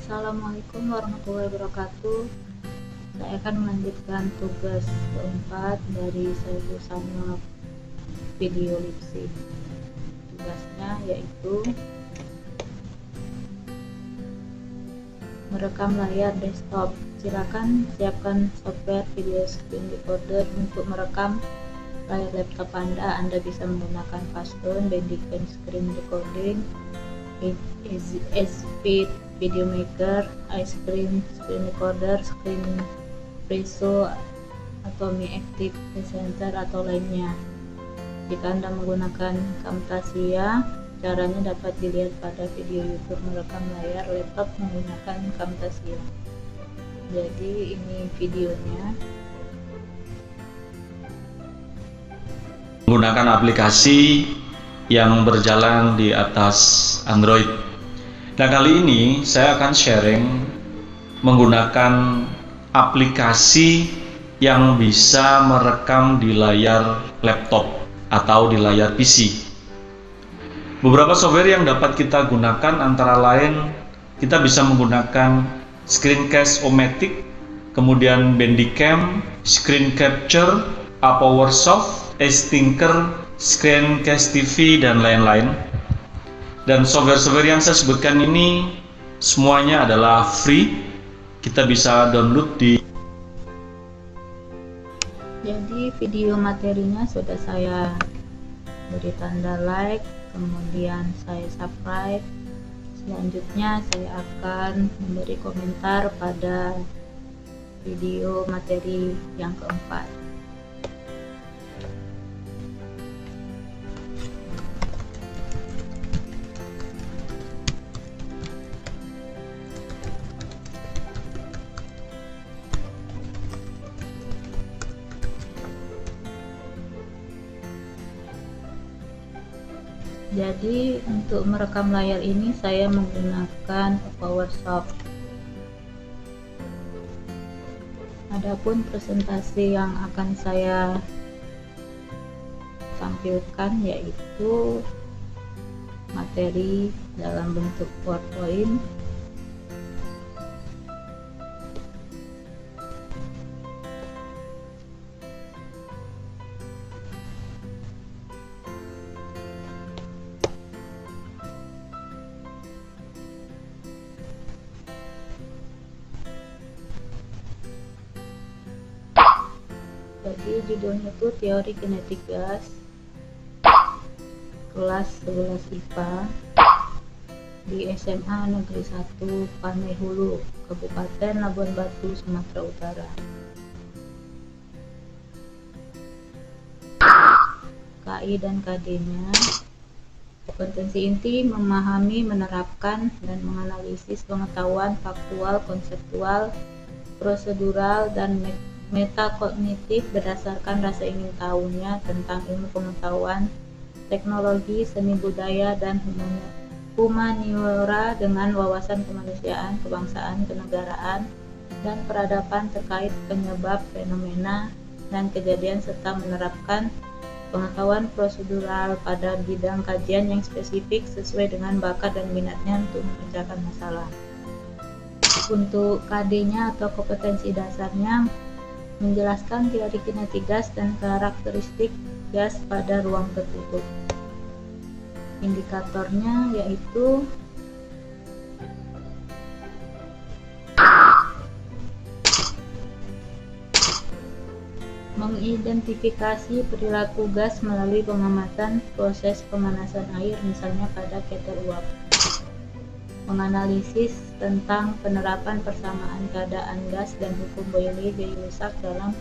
Assalamualaikum warahmatullahi wabarakatuh. Saya akan melanjutkan tugas keempat dari Saiful Sanad video lipsync. Tugasnya yaitu merekam layar desktop. Silakan siapkan software video screen recorder untuk merekam layar laptop Anda. Anda bisa menggunakan Fastone, Bandicam Screen Recording, Speed Video Maker, Ice Cream Screen Recorder, Screen Preso, atau Mi Active Presenter atau lainnya. Jika Anda menggunakan Camtasia, caranya dapat dilihat pada video YouTube merekam layar laptop menggunakan Camtasia. Jadi ini videonya. Menggunakan aplikasi yang berjalan di atas Android. Nah, kali ini saya akan sharing menggunakan aplikasi yang bisa merekam di layar laptop atau di layar PC. Beberapa software yang dapat kita gunakan antara lain kita bisa menggunakan Screencast-O-Matic, kemudian Bandicam, Screen Capture, APowerSoft, Stinker, Screencast TV, dan lain-lain. Dan software-software yang saya sebutkan ini semuanya adalah free. Kita bisa download di. Jadi video materinya sudah saya beri tanda like, kemudian saya subscribe. Selanjutnya saya akan memberi komentar pada video materi yang keempat. Jadi untuk merekam layar ini saya menggunakan APowerSoft. Adapun presentasi yang akan saya tampilkan yaitu materi dalam bentuk PowerPoint. Jadi judulnya itu teori kinetik gas kelas 11 IPA di SMA Negeri 1 Panai Hulu, Kabupaten Labuan Batu, Sumatera Utara. KI dan KD-nya. Kompetensi inti memahami, menerapkan, dan menganalisis pengetahuan faktual, konseptual, prosedural, dan metakognitif berdasarkan rasa ingin tahunya tentang ilmu pengetahuan, teknologi, seni budaya, dan humaniora dengan wawasan kemanusiaan, kebangsaan, kenegaraan, dan peradaban terkait penyebab, fenomena, dan kejadian, serta menerapkan pengetahuan prosedural pada bidang kajian yang spesifik sesuai dengan bakat dan minatnya untuk memecahkan masalah. Untuk KD-nya atau kompetensi dasarnya, menjelaskan teori kinetik gas dan karakteristik gas pada ruang tertutup. Indikatornya yaitu mengidentifikasi perilaku gas melalui pengamatan proses pemanasan air, misalnya pada ketel uap. Menganalisis tentang penerapan persamaan keadaan gas dan hukum Boyle-Jerusalem dalam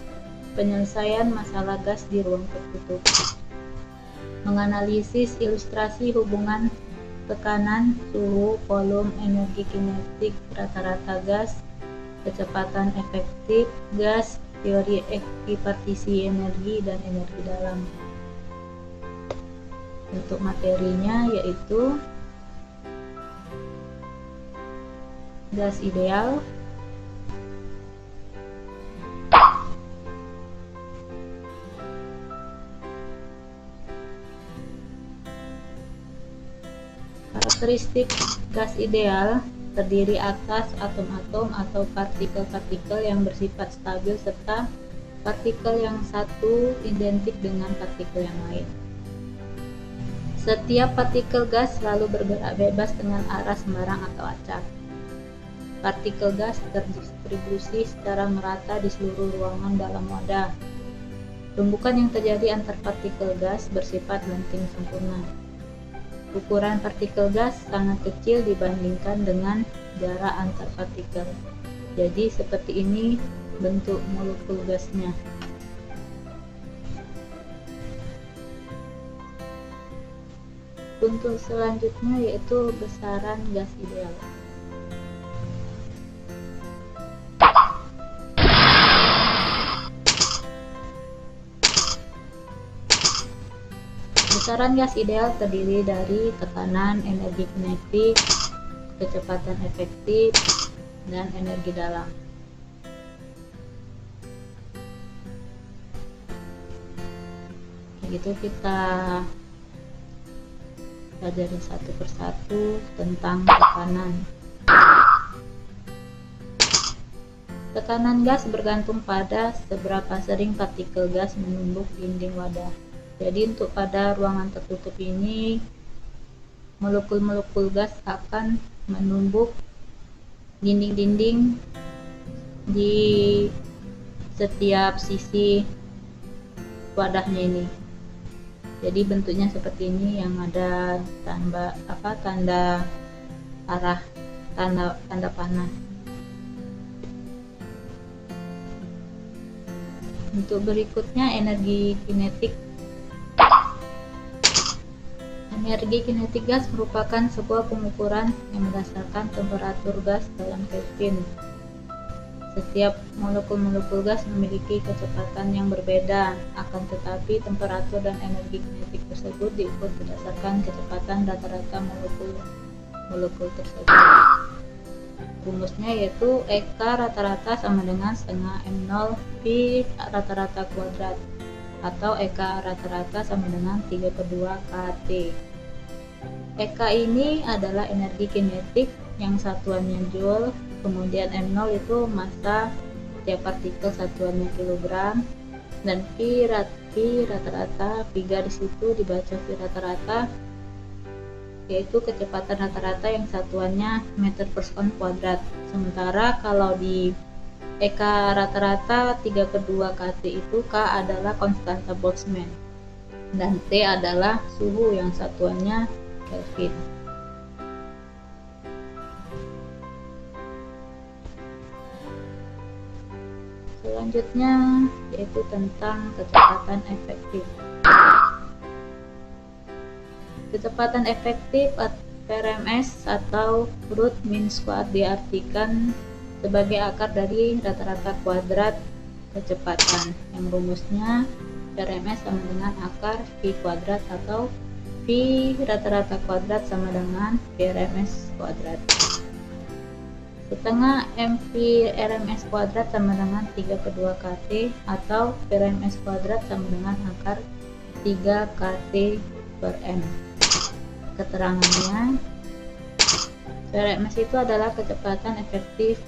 penyelesaian masalah gas di ruang tertutup. Menganalisis ilustrasi hubungan tekanan, suhu, volume, energi kinetik rata-rata gas, kecepatan efektif gas, teori ekipartisi energi, dan energi dalam. Untuk materinya yaitu gas ideal, karakteristik gas ideal terdiri atas atom-atom atau partikel-partikel yang bersifat stabil serta partikel yang satu identik dengan partikel yang lain. Setiap partikel gas selalu bergerak bebas dengan arah sembarang atau acak. Partikel gas terdistribusi secara merata di seluruh ruangan dalam wadah. Tumbukan yang terjadi antar partikel gas bersifat lenting sempurna. Ukuran partikel gas sangat kecil dibandingkan dengan jarak antar partikel. Jadi seperti ini bentuk molekul gasnya. Untuk selanjutnya yaitu besaran gas ideal. Besaran gas ideal terdiri dari tekanan, energi kinetik, kecepatan efektif, dan energi dalam. Begitu kita pelajari satu persatu tentang tekanan. Tekanan gas bergantung pada seberapa sering partikel gas menumbuk dinding wadah. Jadi untuk pada ruangan tertutup ini, molekul-molekul gas akan menumbuk dinding-dinding di setiap sisi wadahnya ini. Jadi bentuknya seperti ini, yang ada tanda arah, tanda panah. Untuk berikutnya energi kinetik. Energi kinetik gas merupakan sebuah pengukuran yang berdasarkan temperatur gas dalam Kelvin. Setiap molekul-molekul gas memiliki kecepatan yang berbeda, akan tetapi temperatur dan energi kinetik tersebut diukur berdasarkan kecepatan rata-rata molekul tersebut. Rumusnya yaitu EK rata-rata sama dengan setengah M0 Pi rata-rata kuadrat, atau EK rata-rata sama dengan 3/2 kT. EK ini adalah energi kinetik yang satuannya joule, kemudian M0 itu massa setiap partikel satuannya kilogram, dan Pi rata-rata, Pi garis itu dibaca Pi rata-rata, yaitu kecepatan rata-rata yang satuannya meter per sekon kuadrat. Sementara kalau di EK rata-rata 3/2 kT itu K adalah konstanta Boltzmann dan T adalah suhu yang satuannya Kelvin. Selanjutnya yaitu tentang kecepatan efektif. Kecepatan efektif RMS atau root mean square diartikan sebagai akar dari rata-rata kuadrat kecepatan, yang rumusnya RMS sama dengan akar Pi kuadrat atau Pi rata-rata kuadrat sama dengan Pi RMS kuadrat. Setengah MP RMS kuadrat sama dengan 3/2 kT atau Pi RMS kuadrat sama dengan akar 3 kT per M. Keterangannya, RMS itu adalah kecepatan efektif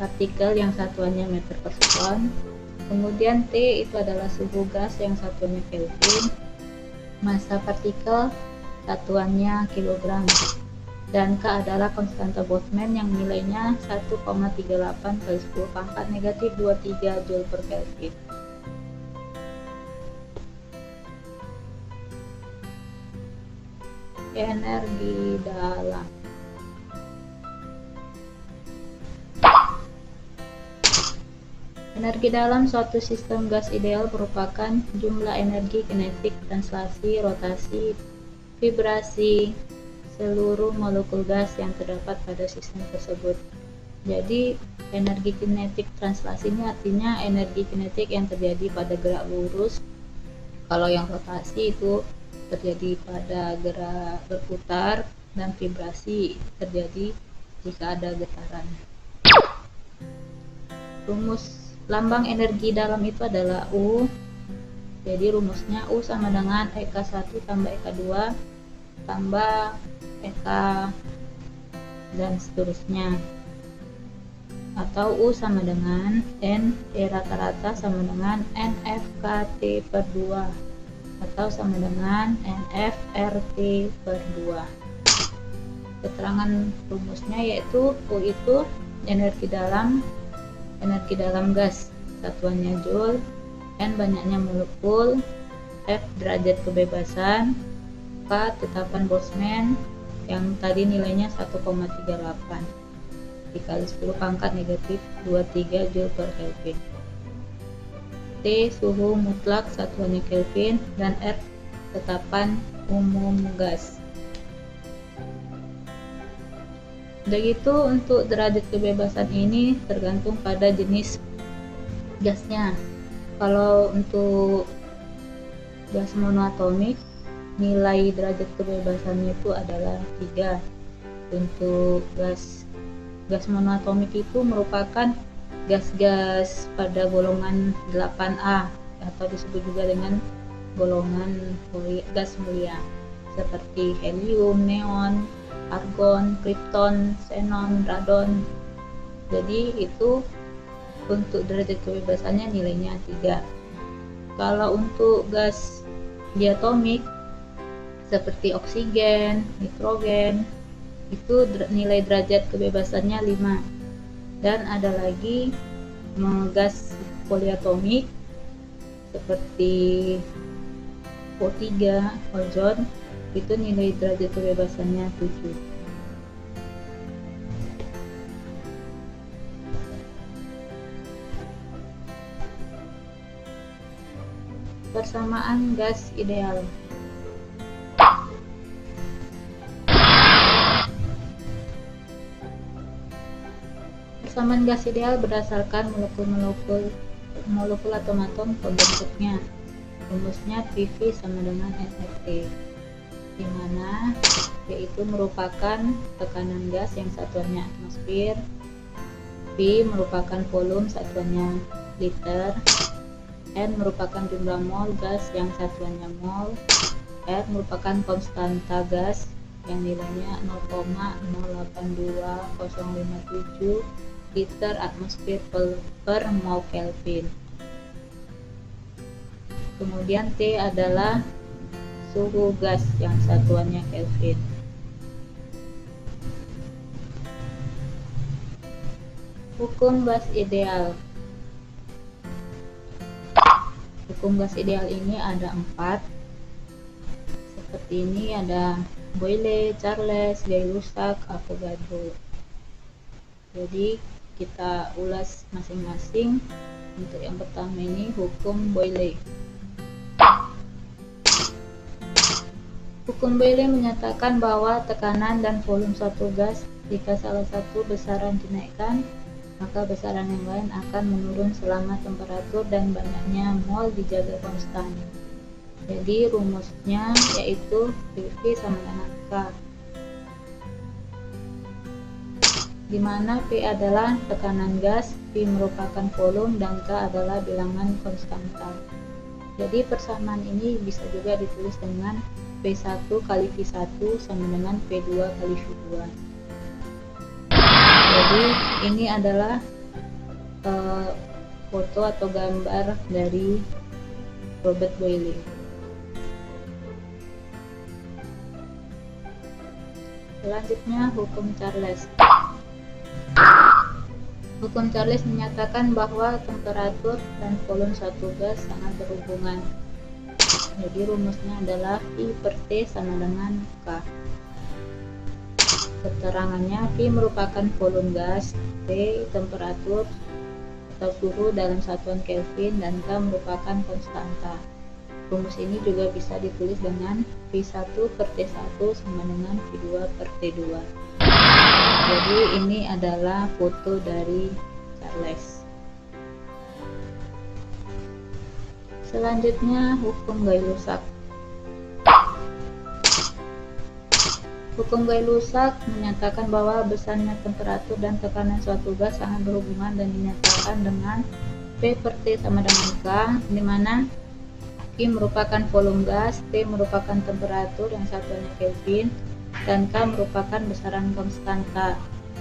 partikel yang satuannya meter per sekon, kemudian T itu adalah suhu gas yang satuannya Kelvin, massa partikel satuannya kilogram, dan K adalah konstanta Boltzmann yang nilainya 1,38 kali 10 pangkat negatif 23 Joule per Kelvin. Energi dalam. Energi dalam suatu sistem gas ideal merupakan jumlah energi kinetik, translasi, rotasi, vibrasi seluruh molekul gas yang terdapat pada sistem tersebut. Jadi energi kinetik translasi ini artinya energi kinetik yang terjadi pada gerak lurus. Kalau yang rotasi itu terjadi pada gerak berputar, dan vibrasi terjadi jika ada getaran. Rumus lambang energi dalam itu adalah U. Jadi rumusnya U sama dengan EK1 tambah EK2 tambah EK dan seterusnya. Atau U sama dengan N E rata-rata sama dengan NFKT per 2 atau sama dengan NFRT per 2. Keterangan rumusnya yaitu U itu energi dalam gas, satuannya joule, N banyaknya molekul, F derajat kebebasan, K tetapan Boltzmann yang tadi nilainya 1,38 dikali 10 pangkat negatif 23 Joule per Kelvin. T suhu mutlak, satuannya Kelvin, dan R tetapan umum gas. Begitu untuk derajat kebebasan ini tergantung pada jenis gasnya. Kalau untuk gas monoatomik, nilai derajat kebebasannya itu adalah 3. Untuk gas monoatomik itu merupakan gas-gas pada golongan 8A atau disebut juga dengan golongan gas mulia seperti helium, neon, argon, krypton, xenon, radon. Jadi itu untuk derajat kebebasannya nilainya 3. Kalau untuk gas diatomik seperti oksigen, nitrogen, itu nilai derajat kebebasannya 5. Dan ada lagi gas poliatomik seperti O3, ozon, itu nilai derajat kebebasannya 7. Persamaan gas ideal. Persamaan gas ideal berdasarkan molekul atom pembentuknya. Rumusnya PV sama dengan nRT, di mana P itu merupakan tekanan gas yang satuannya atmosfer, V merupakan volume satuannya liter, N merupakan jumlah mol gas yang satuannya mol, R merupakan konstanta gas yang nilainya 0,082057 liter atmosfer per mol Kelvin. Kemudian T adalah suhu gas yang satuannya Kelvin. Hukum gas ideal. Hukum gas ideal ini ada 4. Seperti ini ada Boyle, Charles, Gay-Lussac, Avogadro. Jadi kita ulas masing-masing. Untuk yang pertama ini hukum Boyle. Hukum Boyle menyatakan bahwa tekanan dan volume suatu gas, jika salah satu besaran dinaikkan, maka besaran yang lain akan menurun selama temperatur dan banyaknya mol dijaga konstan. Jadi rumusnya yaitu PV sama dengan K, di mana P adalah tekanan gas, V merupakan volume, dan K adalah bilangan konstanta. Jadi persamaan ini bisa juga ditulis dengan P1 kali V1 sama dengan P2 kali V2. Jadi ini adalah foto atau gambar dari Robert Boyle. Selanjutnya hukum Charles. Hukum Charles menyatakan bahwa temperatur dan volume suatu gas sangat berhubungan. Jadi rumusnya adalah I per T sama dengan K. Keterangannya, V merupakan volume gas, T temperatur atau suhu dalam satuan Kelvin, dan K merupakan konstanta. Rumus ini juga bisa ditulis dengan V1 per T1 sama dengan V2 per T2. Jadi ini adalah foto dari Charles. Selanjutnya hukum Gay-Lussac. Hukum Gay-Lussac menyatakan bahwa besarnya temperatur dan tekanan suatu gas sangat berhubungan dan dinyatakan dengan P per T sama dengan K, di mana I merupakan volume gas, T merupakan temperatur yang satuannya Kelvin, dan K merupakan besaran konstanta.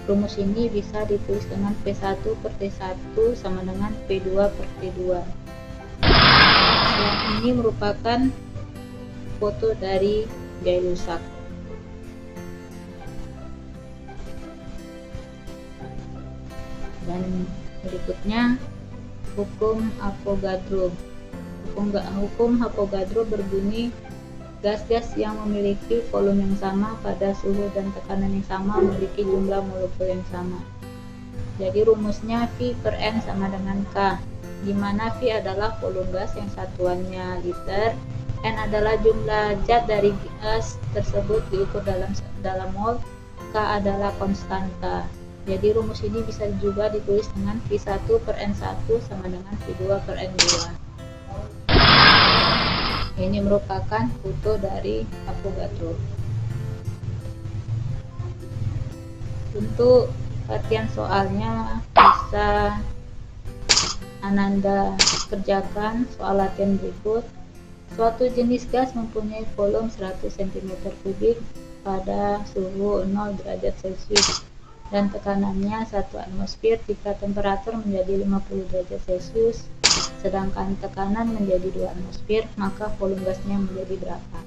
Rumus ini bisa ditulis dengan P1 per T1 sama dengan P2 per T2. Yang ini merupakan foto dari Gay-Lussac. Dan berikutnya hukum Avogadro. Hukum Avogadro berbunyi gas-gas yang memiliki volume yang sama pada suhu dan tekanan yang sama memiliki jumlah molekul yang sama. Jadi rumusnya V per N sama dengan K, di mana V adalah volume gas yang satuannya liter, N adalah jumlah zat dari gas tersebut diukur dalam mol, K adalah konstanta. Jadi rumus ini bisa juga ditulis dengan V1 per N1 sama dengan V2 per N2. Ini merupakan foto dari Avogadro. Untuk latihan soalnya bisa Ananda kerjakan soal latihan berikut. Suatu jenis gas mempunyai volume 100 cm3 pada suhu 0 derajat Celcius dan tekanannya 1 atmosfer jika temperatur menjadi 50 derajat Celcius sedangkan tekanan menjadi 2 atmosfer, maka volume gasnya menjadi berapa?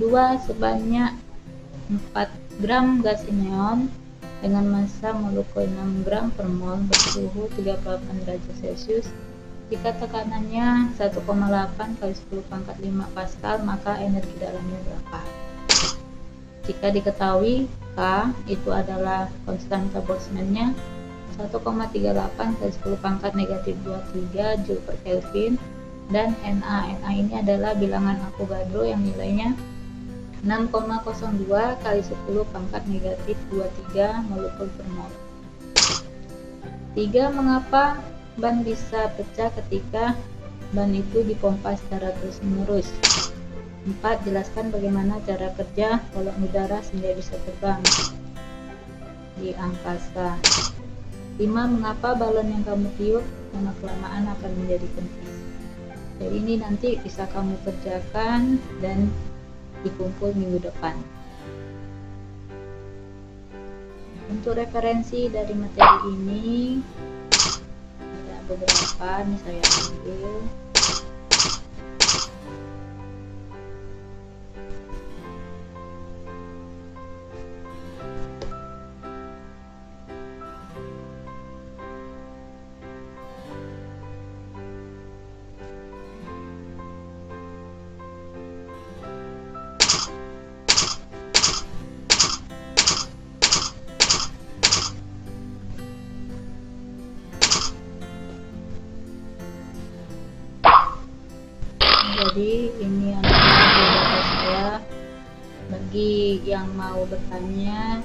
2 sebanyak 4 gram gas neon dengan massa molekul 6 gram per mol bersuhu 38 derajat Celcius. Jika tekanannya 1,8 kali 10 pangkat 5 Pascal, maka energi dalamnya berapa? Jika diketahui K itu adalah konstanta Boltzmann-nya 1,38 kali 10 pangkat negatif 23 Joule per Kelvin, dan Na ini adalah bilangan Avogadro yang nilainya 6,02 kali 10 pangkat negatif 23 molekul per mol. 3. Mengapa ban bisa pecah ketika ban itu dipompa secara terus-menerus? 4. Jelaskan bagaimana cara kerja balon udara sehingga bisa terbang di angkasa. 5. Mengapa balon yang kamu tiup lama-kelamaan akan menjadi kempis? Jadi ini nanti bisa kamu kerjakan dan dikumpul minggu depan. Untuk referensi dari materi ini ada beberapa, nih saya ambil. Jadi ini adalah jawaban saya. Bagi yang mau bertanya,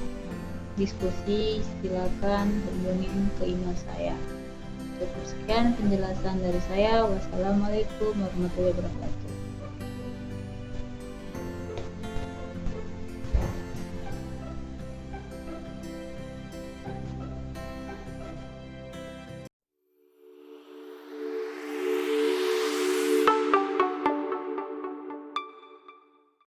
diskusi, silakan hubungi ke email saya. Cukup sekian penjelasan dari saya. Wassalamualaikum warahmatullahi wabarakatuh.